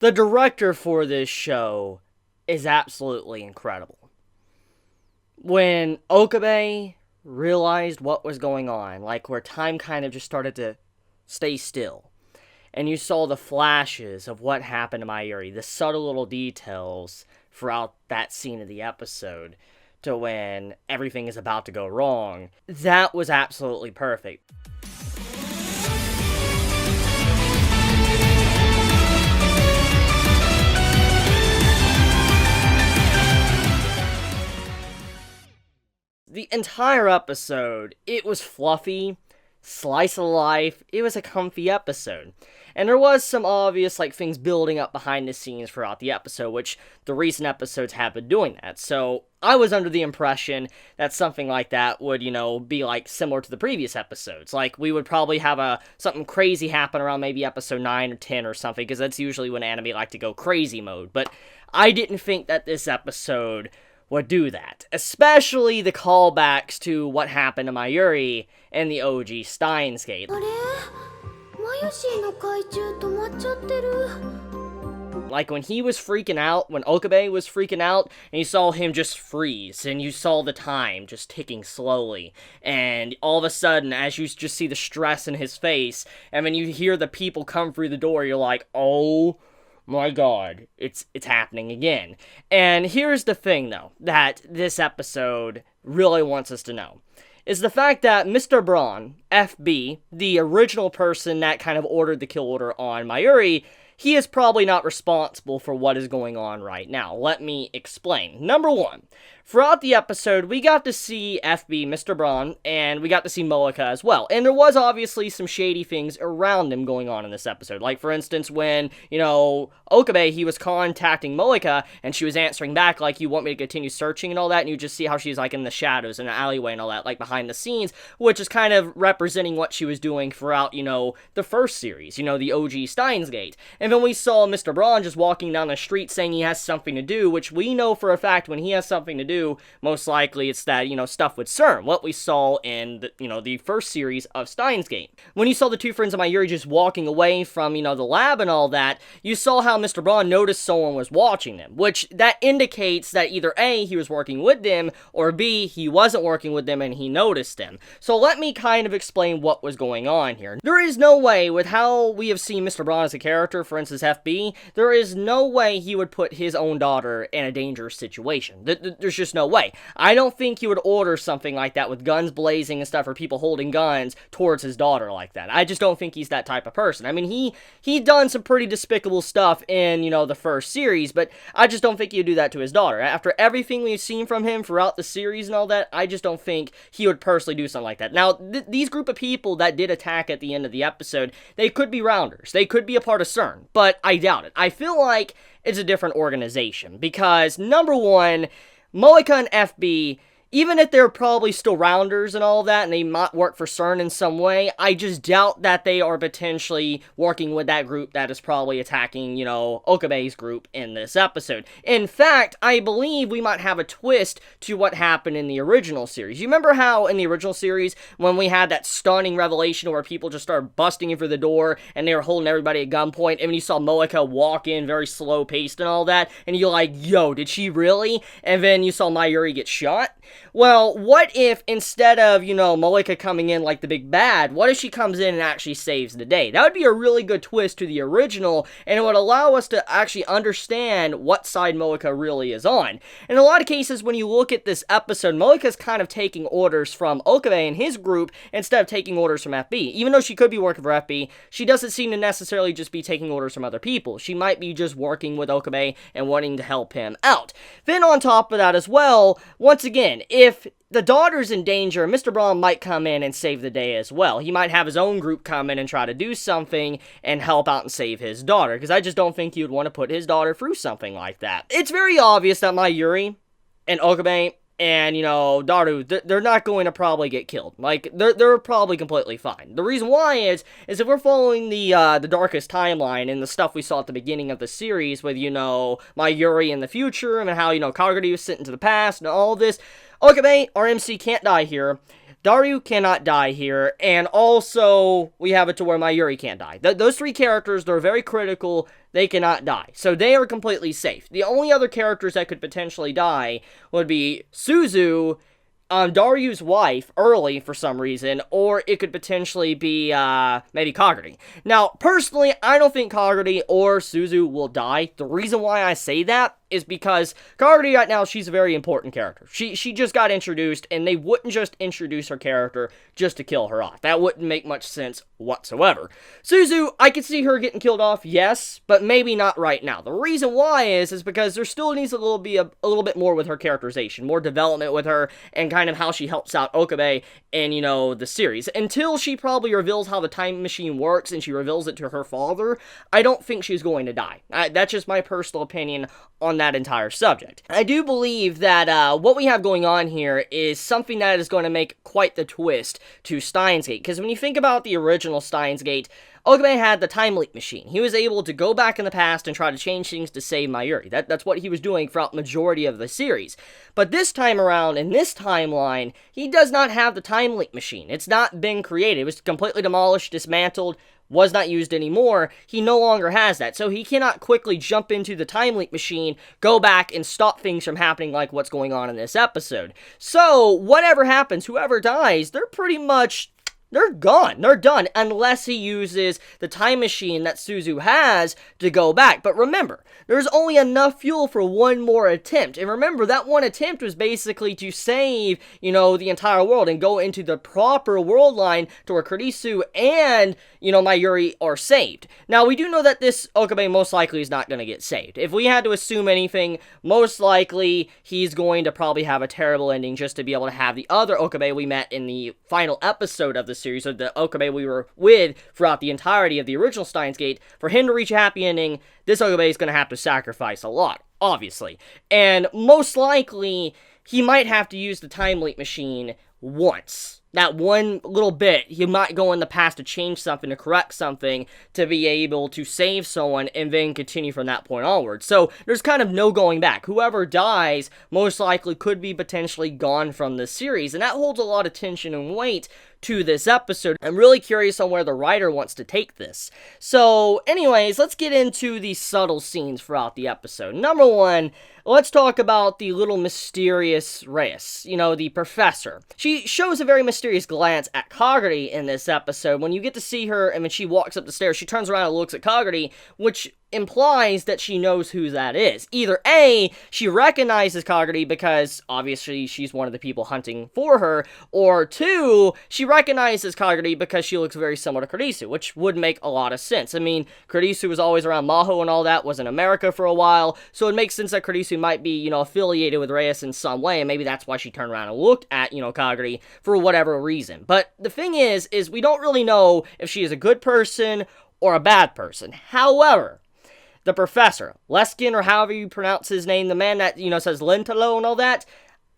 The director for this show is absolutely incredible. When Okabe realized what was going on, like where time kind of just started to stay still, and you saw the flashes of what happened to Mayuri, the subtle little details throughout that scene of the episode, to when everything is about to go wrong, that was absolutely perfect. The entire episode, it was fluffy, slice of life, it was a comfy episode. And there was some obvious, things building up behind the scenes throughout the episode, which the recent episodes have been doing that. So, I was under the impression that something like that would, be, similar to the previous episodes. We would probably have something crazy happen around maybe episode 9 or 10 or something, because that's usually when anime like to go crazy mode. But I didn't think that this episode would do that. Especially the callbacks to what happened to Mayuri in the OG Steins Gate. Like when he was freaking out, when Okabe was freaking out, and you saw him just freeze, and you saw the time just ticking slowly, and all of a sudden, as you just see the stress in his face, and when you hear the people come through the door, you're like, oh my god, it's happening again. And here's the thing, though, that this episode really wants us to know, is the fact that Mr. Braun, FB, the original person that kind of ordered the kill order on Mayuri, he is probably not responsible for what is going on right now. Let me explain. Number one, throughout the episode, we got to see FB, Mr. Braun, and we got to see Moeka as well. And there was obviously some shady things around him going on in this episode. Like, for instance, when, Okabe, he was contacting Moeka, and she was answering back, like, you want me to continue searching and all that, and you just see how she's, in the shadows, in the alleyway and all that, behind the scenes, which is kind of representing what she was doing throughout, the first series, the OG Steins Gate. And then we saw Mr. Braun just walking down the street saying he has something to do, which we know for a fact when he has something to do, most likely it's that, stuff with CERN, what we saw in, the first series of Steins Gate. When you saw the two friends of Mayuri just walking away from, the lab and all that, you saw how Mr. Braun noticed someone was watching them, which that indicates that either A, he was working with them, or B, he wasn't working with them and he noticed them. So let me kind of explain what was going on here. There is no way, with how we have seen Mr. Braun as a character, for instance FB, there is no way he would put his own daughter in a dangerous situation. There's just no way. I don't think he would order something like that with guns blazing and stuff, or people holding guns towards his daughter like that. I just don't think he's that type of person. I mean, he done some pretty despicable stuff in, the first series, but I just don't think he'd do that to his daughter. After everything we've seen from him throughout the series and all that, I just don't think he would personally do something like that. Now, these group of people that did attack at the end of the episode, they could be Rounders. They could be a part of CERN, but I doubt it. I feel like it's a different organization, because, number one, Moeka and FB, even if they're probably still Rounders and all that, and they might work for CERN in some way, I just doubt that they are potentially working with that group that is probably attacking, Okabe's group in this episode. In fact, I believe we might have a twist to what happened in the original series. You remember how in the original series, when we had that stunning revelation where people just started busting in through the door, and they were holding everybody at gunpoint, and when you saw Moeka walk in very slow-paced and all that, and you're like, yo, did she really? And then you saw Mayuri get shot? Well, what if instead of, Moeka coming in like the big bad, what if she comes in and actually saves the day? That would be a really good twist to the original, and it would allow us to actually understand what side Moeka really is on. In a lot of cases, when you look at this episode, Moeka's kind of taking orders from Okabe and his group instead of taking orders from FB. Even though she could be working for FB, she doesn't seem to necessarily just be taking orders from other people. She might be just working with Okabe and wanting to help him out. Then on top of that as well, once again, if the daughter's in danger, Mr. Braun might come in and save the day as well. He might have his own group come in and try to do something and help out and save his daughter, because I just don't think he would want to put his daughter through something like that. It's very obvious that Mayuri and Okabe and, Daru, they're not going to probably get killed. They're probably completely fine. The reason why is if we're following the darkest timeline and the stuff we saw at the beginning of the series with, Mayuri in the future, and how, Kagura was sent into the past and all this, Okabe, our MC, can't die here. Daryu cannot die here, and also we have it to where Mayuri can't die. Those three characters, they're very critical. They cannot die, so they are completely safe. The only other characters that could potentially die would be Suzu, Daryu's wife early for some reason, or it could potentially be, maybe Kaguri. Now, personally, I don't think Kaguri or Suzu will die. The reason why I say that is because Kaguri right now, she's a very important character. She just got introduced, and they wouldn't just introduce her character just to kill her off. That wouldn't make much sense whatsoever. Suzu, I could see her getting killed off, yes, but maybe not right now. The reason why is because there still needs a little bit more with her characterization, more development with her, and kind of how she helps out Okabe in, the series. Until she probably reveals how the time machine works, and she reveals it to her father, I don't think she's going to die. That's just my personal opinion on that entire subject. I do believe that what we have going on here is something that is going to make quite the twist to Steins Gate, because when you think about the original Steins Gate, Okabe had the time leap machine. He was able to go back in the past and try to change things to save Mayuri. That's what he was doing throughout the majority of the series. But this time around, in this timeline, he does not have the time leap machine. It's not been created. It was completely demolished, dismantled, was not used anymore. He no longer has that, so he cannot quickly jump into the time leap machine, go back, and stop things from happening like what's going on in this episode. So, whatever happens, whoever dies, they're gone. They're done, unless he uses the time machine that Suzu has to go back. But remember, there's only enough fuel for one more attempt. And remember, that one attempt was basically to save, the entire world and go into the proper world line to where Kurisu and, Mayuri are saved. Now, we do know that this Okabe most likely is not going to get saved. If we had to assume anything, most likely he's going to probably have a terrible ending just to be able to have the other Okabe we met in the final episode of the series, or the Okabe we were with throughout the entirety of the original Steins Gate. For him to reach a happy ending, this Okabe is going to have to sacrifice a lot, obviously. And most likely, he might have to use the time leap machine once. That one little bit, he might go in the past to change something, to correct something, to be able to save someone, and then continue from that point onward. So, there's kind of no going back. Whoever dies, most likely could be potentially gone from the series, and that holds a lot of tension and weight to this episode. I'm really curious on where the writer wants to take this. So, anyways, let's get into the subtle scenes throughout the episode. Number one, let's talk about the little mysterious Reyes, the professor. She shows a very mysterious glance at Kaguri in this episode. When you get to see her, and when she walks up the stairs, she turns around and looks at Kaguri, which implies that she knows who that is. Either A, she recognizes Kaguri because obviously she's one of the people hunting for her, or two, she recognizes Kaguri because she looks very similar to Kurisu, which would make a lot of sense. I mean, Kurisu was always around Maho and all that, was in America for a while, so it makes sense that Kurisu might be, affiliated with Reyes in some way, and maybe that's why she turned around and looked at, Kaguri for whatever reason. But the thing is we don't really know if she is a good person or a bad person. However, the professor, Leskin, or however you pronounce his name, the man that, says Lentalo and all that,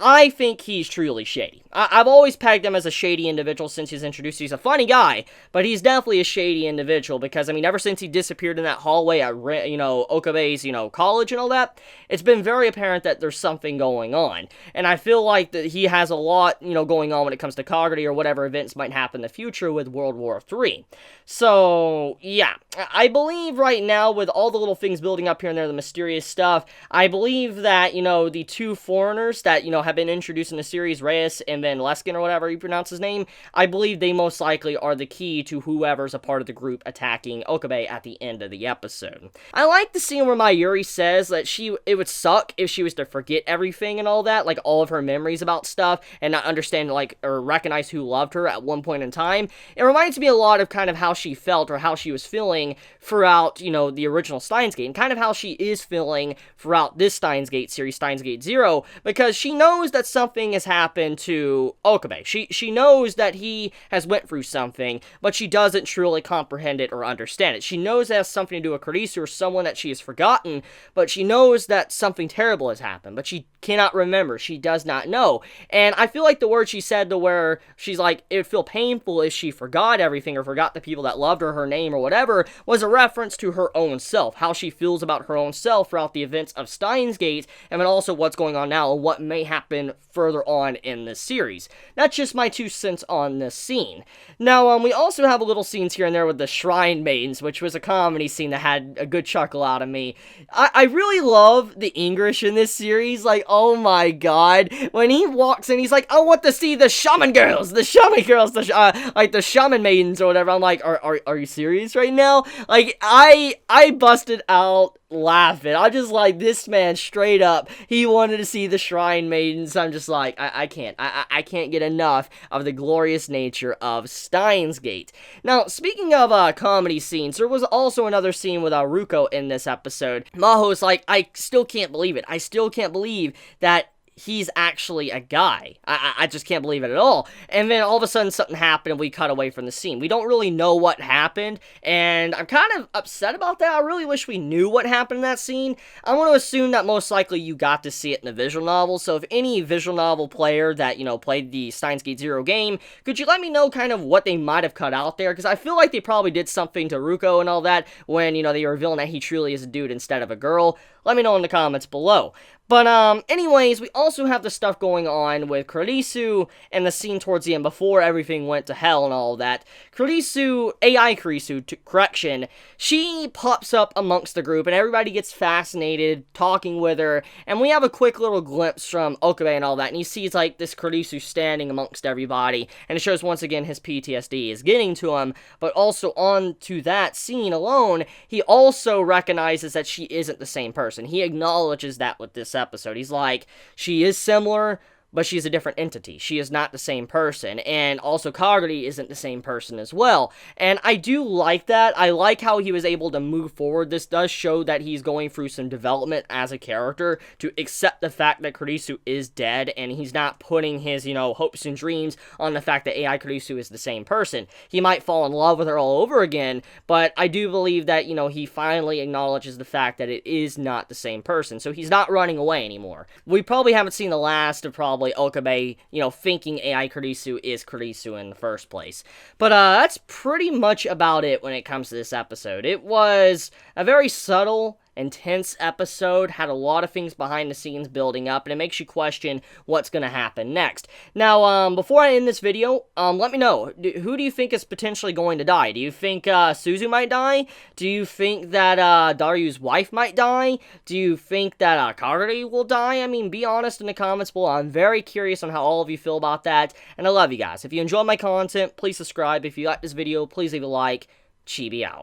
I think he's truly shady. I've always pegged him as a shady individual since he's introduced. He's a funny guy, but he's definitely a shady individual because, ever since he disappeared in that hallway at, Okabe's, college and all that, it's been very apparent that there's something going on. And I feel like that he has a lot, going on when it comes to Kaguri or whatever events might happen in the future with World War III. So, yeah. I believe right now with all the little things building up here and there, the mysterious stuff, I believe that, the two foreigners that, have been introduced in the series, Reyes and then Leskin, or whatever you pronounce his name, I believe they most likely are the key to whoever's a part of the group attacking Okabe at the end of the episode. I like the scene where Mayuri says that it would suck if she was to forget everything and all that, like all of her memories about stuff, and not understand, or recognize who loved her at one point in time. It reminds me a lot of kind of how she felt, or how she was feeling throughout, the original Steins Gate, and kind of how she is feeling throughout this Steins Gate series, Steins Gate 0, because she knows that something has happened to Okabe. She knows that he has went through something, but she doesn't truly comprehend it or understand it. She knows it has something to do with Kurisu or someone that she has forgotten, but she knows that something terrible has happened, but she cannot remember. She does not know. And I feel like the word she said to where she's like, it would feel painful if she forgot everything or forgot the people that loved her, her name, or whatever, was a reference to her own self, how she feels about her own self throughout the events of Steins Gate, and then also what's going on now and what may happen happen further on in this series. That's just my 2 cents on this scene. Now, we also have a little scenes here and there with the Shrine Maidens, which was a comedy scene that had a good chuckle out of me. I really love the English in this series. Like, oh my god, when he walks in, he's like, I want to see the shaman girls, like the shaman maidens or whatever. I'm like, are you serious right now? Like, I busted out laughing. I'm just like, this man straight up, he wanted to see the Shrine Maidens. I'm just like, I can't get enough of the glorious nature of Steins Gate. Now, speaking of comedy scenes, there was also another scene with Ruko in this episode. Maho's like, I still can't believe it. I still can't believe that he's actually a guy. I just can't believe it at all. And then all of a sudden something happened and we cut away from the scene. We don't really know what happened, and I'm kind of upset about that. I really wish we knew what happened in that scene. I want to assume that most likely you got to see it in the visual novel, so if any visual novel player that, played the Steins Gate Zero game, could you let me know kind of what they might have cut out there? Because I feel like they probably did something to Ruko and all that when, they were revealing that he truly is a dude instead of a girl. Let me know in the comments below. But, anyways, we also have the stuff going on with Kurisu and the scene towards the end before everything went to hell and all that. Kurisu, AI Kurisu, correction, she pops up amongst the group and everybody gets fascinated talking with her, and we have a quick little glimpse from Okabe and all that, and you see it's like this Kurisu standing amongst everybody, and it shows once again his PTSD is getting to him, but also on to that scene alone, he also recognizes that she isn't the same person. He acknowledges that with this episode. He's like, she is similar, but she's a different entity. She is not the same person, and also Kagari isn't the same person as well, and I do like that. I like how he was able to move forward. This does show that he's going through some development as a character to accept the fact that Kurisu is dead, and he's not putting his, hopes and dreams on the fact that AI Kurisu is the same person. He might fall in love with her all over again, but I do believe that, he finally acknowledges the fact that it is not the same person, so he's not running away anymore. We probably haven't seen the last of probably Okabe, thinking AI Kurisu is Kurisu in the first place. But, that's pretty much about it when it comes to this episode. It was a very subtle, intense episode, had a lot of things behind the scenes building up, and it makes you question what's going to happen next. Now, before I end this video, let me know, who do you think is potentially going to die? Do you think Suzu might die? Do you think that Daryu's wife might die? Do you think that Kagari will die? I mean, be honest in the comments below. I'm very curious on how all of you feel about that, and I love you guys. If you enjoy my content, please subscribe. If you like this video, please leave a like. Chibi out.